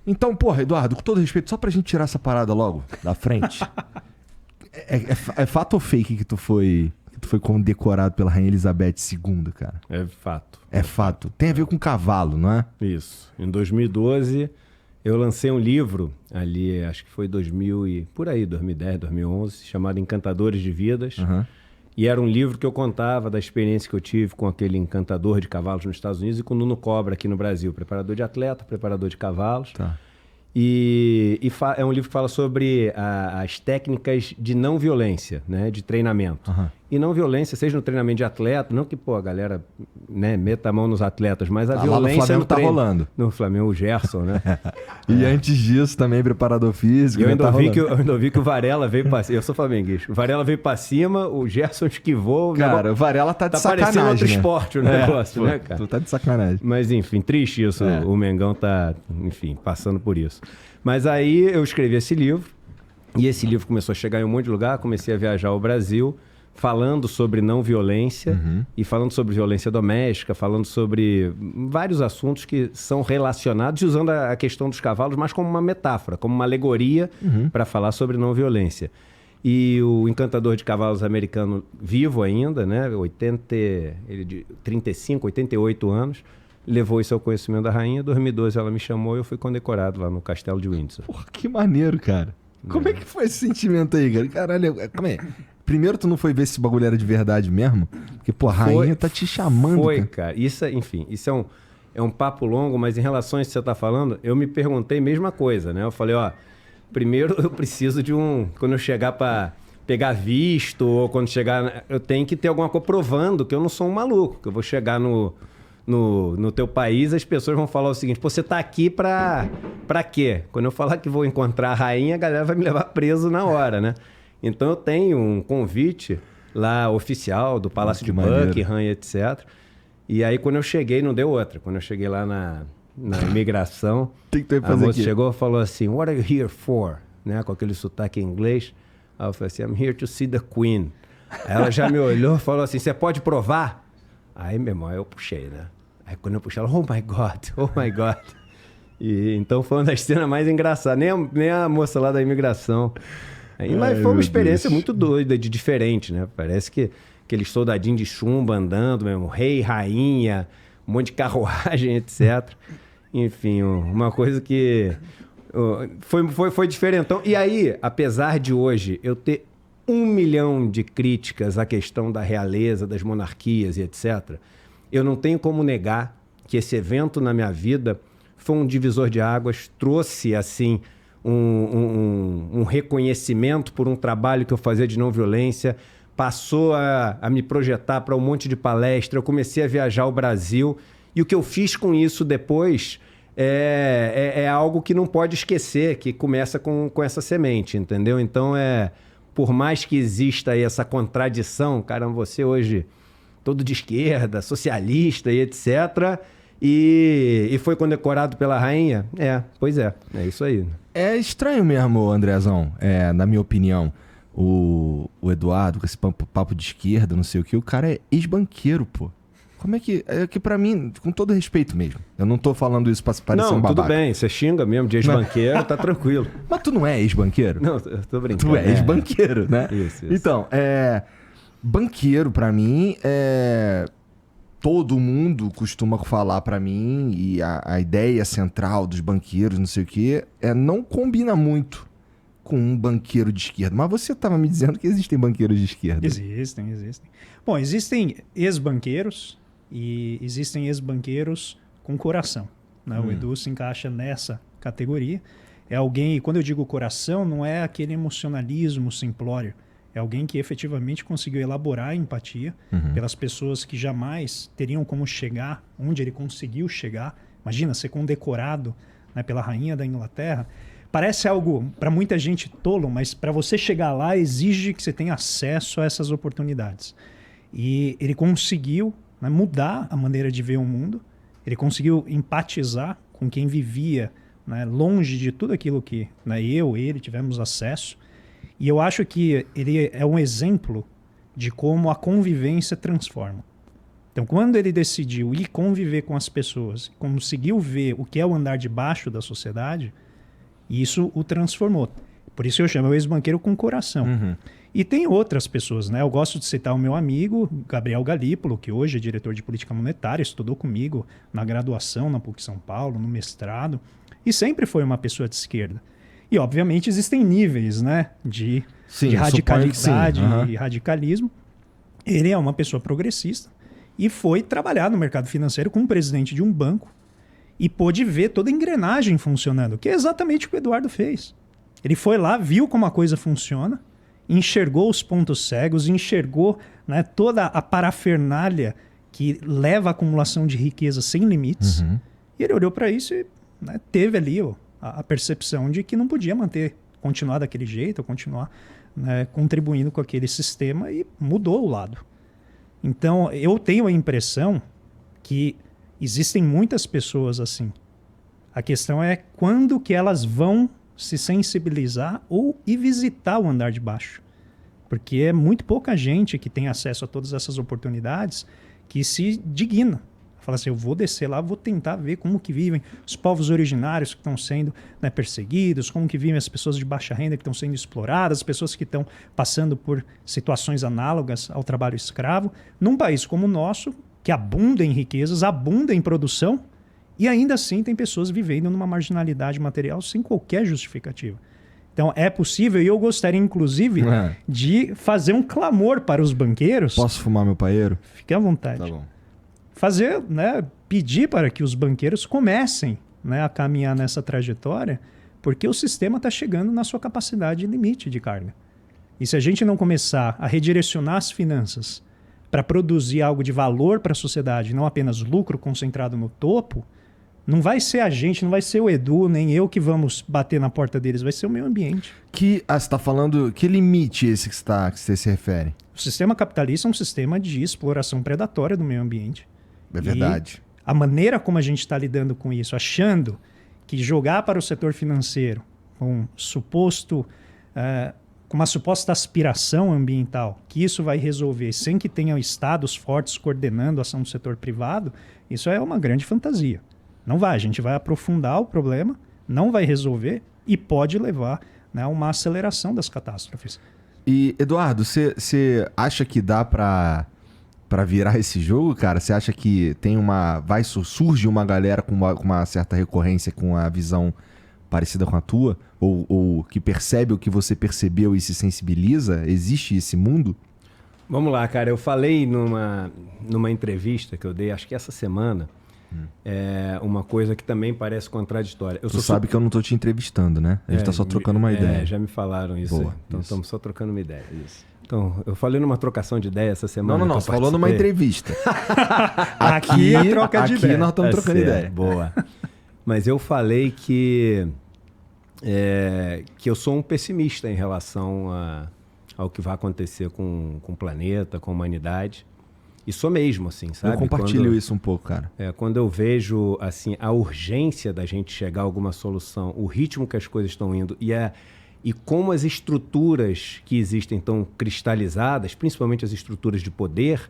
Então, porra, Eduardo, com todo respeito, só pra gente tirar essa parada logo da frente. É fato ou fake que tu foi condecorado pela Rainha Elizabeth II, cara? É fato. É fato. Tem a ver com cavalo, não é? Isso. Em 2012, eu lancei um livro ali, acho que foi 2010, 2011, chamado Encantadores de Vidas. Uhum. E era um livro que eu contava da experiência que eu tive com aquele encantador de cavalos nos Estados Unidos e com o Nuno Cobra aqui no Brasil. Preparador de atleta, preparador de cavalos. Tá. É um livro que fala sobre as técnicas de não violência, né, de treinamento. Uhum. E não violência, seja no treinamento de atleta, não que a galera, né, meta a mão nos atletas, mas a Lá violência no Flamengo no treino. rolando. No Flamengo, o Gerson, né? E antes disso também preparador físico. E eu ainda ainda vi que o Varela veio pra cima. Eu sou flamenguista. O Varela veio pra cima, o Gerson esquivou. Cara, o Varela tá de sacanagem, parecendo outro né? esporte o negócio, né, cara? Tu tá de sacanagem. Mas, enfim, triste isso. O Mengão tá, enfim, passando por isso. Mas aí eu escrevi esse livro, e esse livro começou a chegar em um monte de lugar, comecei a viajar ao Brasil, falando sobre não violência, e falando sobre violência doméstica, falando sobre vários assuntos que são relacionados, e usando a questão dos cavalos, mas como uma metáfora, como uma alegoria para falar sobre não violência. E o encantador de cavalos americano vivo ainda, né, ele de 35, 88 anos, levou isso ao conhecimento da rainha. Em 2012 ela me chamou e eu fui condecorado lá no Castelo de Windsor. Porra, que maneiro, cara. Como é que foi esse sentimento aí, cara? Caralho, como é? Primeiro tu não foi ver se esse bagulho era de verdade mesmo? Porque, pô, a rainha tá te chamando, Foi, cara. Isso, enfim, isso é um papo longo, mas em relação a isso que você tá falando, eu me perguntei a mesma coisa, né? Eu falei, primeiro eu preciso de quando eu chegar para pegar visto, ou quando chegar, eu tenho que ter alguma coisa provando que eu não sou um maluco, que eu vou chegar no teu país, as pessoas vão falar o seguinte: pô, você tá aqui pra quê? Quando eu falar que vou encontrar a rainha, a galera vai me levar preso na hora, né? Então eu tenho um convite lá oficial do Palácio de Buckingham, etc. E aí quando eu cheguei, não deu outra. Quando eu cheguei lá na imigração, a moça chegou e falou assim: what are you here for? Né? Com aquele sotaque em inglês. Aí eu falei assim: I'm here to see the Queen. Aí ela já me olhou e falou assim: você pode provar? Aí, meu irmão, eu puxei, né? Aí quando eu puxei, ela, oh my God. E então foi uma das cenas mais engraçadas. Nem a moça lá da imigração. Mas foi uma experiência muito doida, diferente, né? Parece que aqueles soldadinhos de chumbo andando mesmo, rei, rainha, um monte de carruagem, etc. Enfim, uma coisa que foi diferente. Então, e aí, apesar de hoje eu ter 1 milhão de críticas à questão da realeza, das monarquias e etc., eu não tenho como negar que esse evento na minha vida foi um divisor de águas, trouxe, assim, um reconhecimento por um trabalho que eu fazia de não violência, passou a me projetar para um monte de palestra, eu comecei a viajar ao Brasil, e o que eu fiz com isso depois é algo que não pode esquecer, que começa com essa semente, entendeu? Então, por mais que exista aí essa contradição, caramba, você hoje todo de esquerda, socialista e etc., e foi condecorado pela rainha? Pois é isso aí. É estranho mesmo, Andrezão, na minha opinião, o Eduardo, com esse papo de esquerda, não sei o que, o cara é ex-banqueiro, pô. Como é que... É que pra mim, com todo respeito mesmo, eu não tô falando isso pra parecer um babaca. Não, tudo bem, você xinga mesmo de ex-banqueiro, tá tranquilo. Mas tu não é ex-banqueiro? Não, eu tô brincando. Tu é ex-banqueiro, né? Isso. Então, banqueiro pra mim todo mundo costuma falar pra mim, e a ideia central dos banqueiros, não sei o que, não combina muito com um banqueiro de esquerda. Mas você estava me dizendo que existem banqueiros de esquerda. Existem. Bom, existem ex-banqueiros e existem ex-banqueiros com coração, né? O Edu se encaixa nessa categoria. É alguém, e quando eu digo coração, não é aquele emocionalismo simplório. É alguém que efetivamente conseguiu elaborar a empatia pelas pessoas que jamais teriam como chegar onde ele conseguiu chegar. Imagina, ser condecorado, né, pela rainha da Inglaterra. Parece algo, para muita gente, tolo, mas para você chegar lá exige que você tenha acesso a essas oportunidades. E ele conseguiu, né, mudar a maneira de ver o mundo. Ele conseguiu empatizar com quem vivia, né, longe de tudo aquilo que, né, ele tivemos acesso. E eu acho que ele é um exemplo de como a convivência transforma. Então, quando ele decidiu ir conviver com as pessoas, conseguiu ver o que é o andar de baixo da sociedade, isso o transformou. Por isso eu chamo o ex-banqueiro com coração. Uhum. E tem outras pessoas, né? Eu gosto de citar o meu amigo, Gabriel Galípolo, que hoje é diretor de política monetária, estudou comigo na graduação na PUC São Paulo, no mestrado, e sempre foi uma pessoa de esquerda. E, obviamente, existem níveis, né, de radicalidade e radicalismo. Ele é uma pessoa progressista e foi trabalhar no mercado financeiro como presidente de um banco e pôde ver toda a engrenagem funcionando, que é exatamente o que o Eduardo fez. Ele foi lá, viu como a coisa funciona, enxergou os pontos cegos, enxergou, né, toda a parafernália que leva à acumulação de riqueza sem limites. Uhum. E ele olhou para isso e, né, teve ali a percepção de que não podia continuar daquele jeito, ou continuar, né, contribuindo com aquele sistema, e mudou o lado. Então, eu tenho a impressão que existem muitas pessoas assim. A questão é quando que elas vão se sensibilizar ou ir visitar o andar de baixo. Porque é muito pouca gente que tem acesso a todas essas oportunidades que se digna. Fala assim, eu vou descer lá, vou tentar ver como que vivem os povos originários que estão sendo, né, perseguidos, como que vivem as pessoas de baixa renda que estão sendo exploradas, as pessoas que estão passando por situações análogas ao trabalho escravo, num país como o nosso, que abunda em riquezas, abunda em produção, e ainda assim tem pessoas vivendo numa marginalidade material sem qualquer justificativa. Então é possível, e eu gostaria inclusive de fazer um clamor para os banqueiros. Posso fumar meu paeiro? Fique à vontade. Tá bom. Fazer, né, pedir para que os banqueiros comecem, né, a caminhar nessa trajetória, porque o sistema está chegando na sua capacidade limite de carga. E se a gente não começar a redirecionar as finanças para produzir algo de valor para a sociedade, não apenas lucro concentrado no topo, não vai ser a gente, não vai ser o Edu, nem eu que vamos bater na porta deles, vai ser o meio ambiente. Você está falando, que limite esse que você se refere? O sistema capitalista é um sistema de exploração predatória do meio ambiente. É verdade. E a maneira como a gente está lidando com isso, achando que jogar para o setor financeiro com uma suposta aspiração ambiental, que isso vai resolver sem que tenham estados fortes coordenando a ação do setor privado, isso é uma grande fantasia. Não vai, a gente vai aprofundar o problema, não vai resolver e pode levar, né, a uma aceleração das catástrofes. E, Eduardo, você acha que dá para virar esse jogo, cara? Você acha que surge uma galera com uma certa recorrência, com a visão parecida com a tua? Ou que percebe o que você percebeu e se sensibiliza? Existe esse mundo? Vamos lá, cara. Eu falei numa entrevista que eu dei, acho que essa semana, uma coisa que também parece contraditória. Tu sabe que eu não tô te entrevistando, né? A gente tá só trocando uma ideia. Já me falaram isso. Boa, então isso. estamos só trocando uma ideia. Isso. Então, eu falei numa trocação de ideia essa semana. Não, você falou numa entrevista. Aqui é troca de ideia. Aqui nós estamos trocando ideia. Boa. Mas eu falei que eu sou um pessimista em relação ao que vai acontecer com o planeta, com a humanidade. E sou mesmo, assim, sabe? Eu compartilho isso um pouco, cara. Quando eu vejo, assim, a urgência da gente chegar a alguma solução, o ritmo que as coisas estão indo e como as estruturas que existem estão cristalizadas, principalmente as estruturas de poder,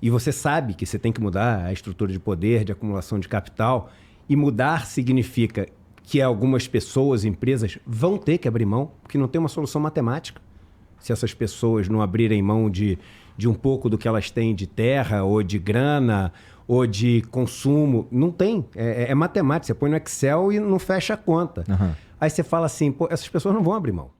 e você sabe que você tem que mudar a estrutura de poder, de acumulação de capital, e mudar significa que algumas pessoas, empresas, vão ter que abrir mão, porque não tem uma solução matemática. Se essas pessoas não abrirem mão de um pouco do que elas têm de terra, ou de grana, ou de consumo, não tem. É matemática, você põe no Excel e não fecha a conta. Uhum. Aí você fala assim, pô, essas pessoas não vão abrir mão.